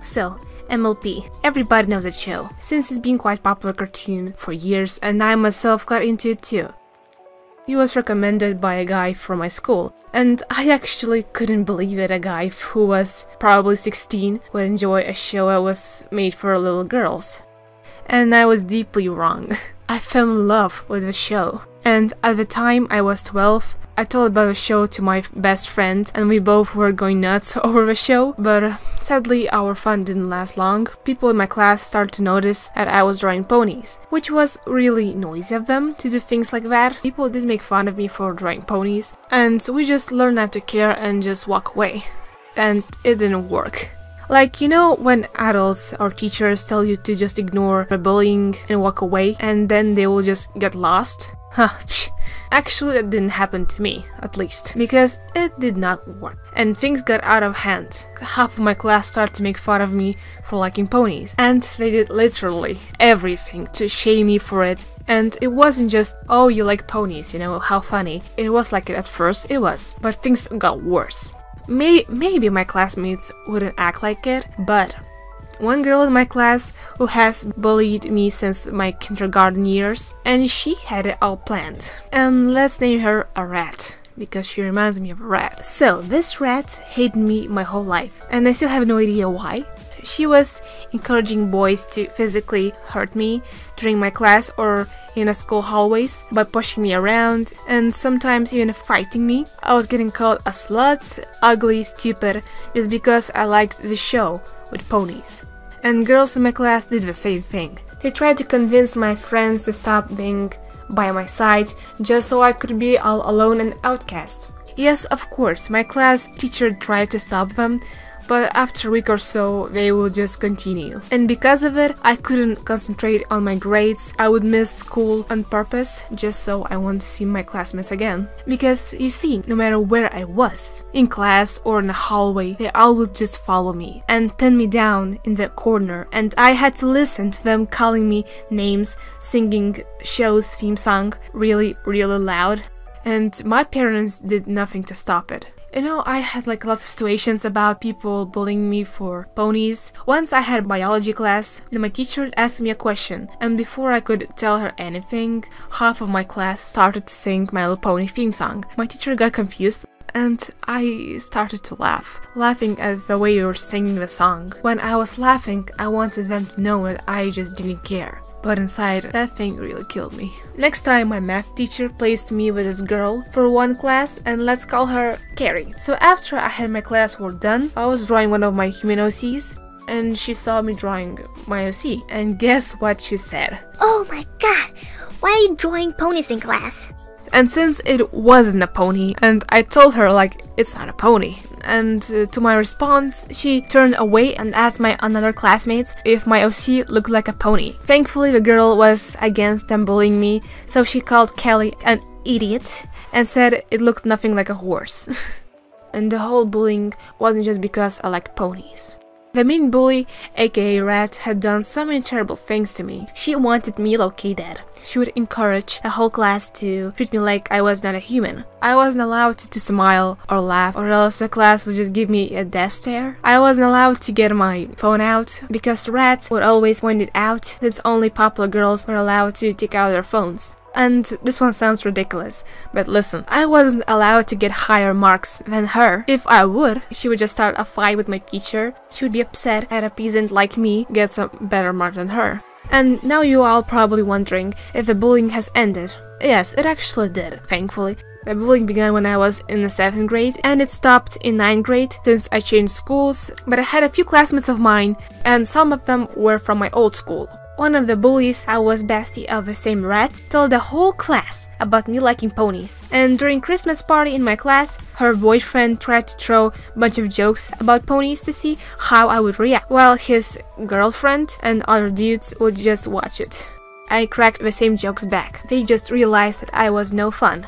So, MLP. Everybody knows that show, since it's been quite popular cartoon for years and I myself got into it too. It was recommended by a guy from my school, and I actually couldn't believe that a guy who was probably 16 would enjoy a show that was made for little girls. And I was deeply wrong. I fell in love with the show, and at the time I was 12. I told about the show to my best friend and we both were going nuts over the show, but sadly our fun didn't last long. People in my class started to notice that I was drawing ponies, which was really noisy of them to do things like that. People did make fun of me for drawing ponies, and we just learned not to care and just walk away. And it didn't work. Like, you know when adults or teachers tell you to just ignore the bullying and walk away and then they will just get lost? Huh, psh. Actually that didn't happen to me, at least, because it did not work. And things got out of hand. Half of my class started to make fun of me for liking ponies, and they did literally everything to shame me for it. And it wasn't just, oh, you like ponies, you know, how funny. It was like it at first, it was, but things got worse. Maybe my classmates wouldn't act like it, but one girl in my class who has bullied me since my kindergarten years, and she had it all planned. And let's name her a rat, because she reminds me of a rat. So this rat hated me my whole life, and I still have no idea why. She was encouraging boys to physically hurt me during my class or in a school hallways by pushing me around and sometimes even fighting me. I was getting called a slut, ugly, stupid, just because I liked the show with ponies. And girls in my class did the same thing. They tried to convince my friends to stop being by my side just so I could be all alone and outcast. Yes, of course, my class teacher tried to stop them, but after a week or so, they would just continue. And because of it, I couldn't concentrate on my grades. I would miss school on purpose, just so I wanted to see my classmates again. Because, you see, no matter where I was, in class or in the hallway, they all would just follow me and pin me down in the corner, and I had to listen to them calling me names, singing show's theme song really, really loud. And my parents did nothing to stop it. You know, I had like lots of situations about people bullying me for ponies. Once I had biology class and my teacher asked me a question, and before I could tell her anything, half of my class started to sing My Little Pony theme song. My teacher got confused and I started to laugh, laughing at the way we were singing the song. When I was laughing, I wanted them to know that I just didn't care. But inside, that thing really killed me. Next time, my math teacher placed me with this girl for one class, and let's call her Carrie. So after I had my class work done, I was drawing one of my human OCs, and she saw me drawing my OC. And guess what she said? Oh my god, why are you drawing ponies in class? And since it wasn't a pony, and I told her like, it's not a pony. And to my response, she turned away and asked my another classmates if my OC looked like a pony. Thankfully, the girl was against them bullying me, so she called Kelly an idiot and said it looked nothing like a horse. And the whole bullying wasn't just because I liked ponies. The mean bully, aka Rat, had done so many terrible things to me. She wanted me low-key dead. She would encourage the whole class to treat me like I was not a human. I wasn't allowed to smile or laugh, or else the class would just give me a death stare. I wasn't allowed to get my phone out, because Rat would always point it out, since only popular girls were allowed to take out their phones. And this one sounds ridiculous, but listen, I wasn't allowed to get higher marks than her. If I would, she would just start a fight with my teacher. She would be upset that a peasant like me gets a better mark than her. And now you all probably wondering if the bullying has ended. Yes, it actually did, thankfully. The bullying began when I was in the 7th grade, and it stopped in 9th grade since I changed schools, but I had a few classmates of mine, and some of them were from my old school. One of the bullies, I was bestie of the same Rat, told the whole class about me liking ponies. And during Christmas party in my class, her boyfriend tried to throw a bunch of jokes about ponies to see how I would react, while his girlfriend and other dudes would just watch it. I cracked the same jokes back. They just realized that I was no fun.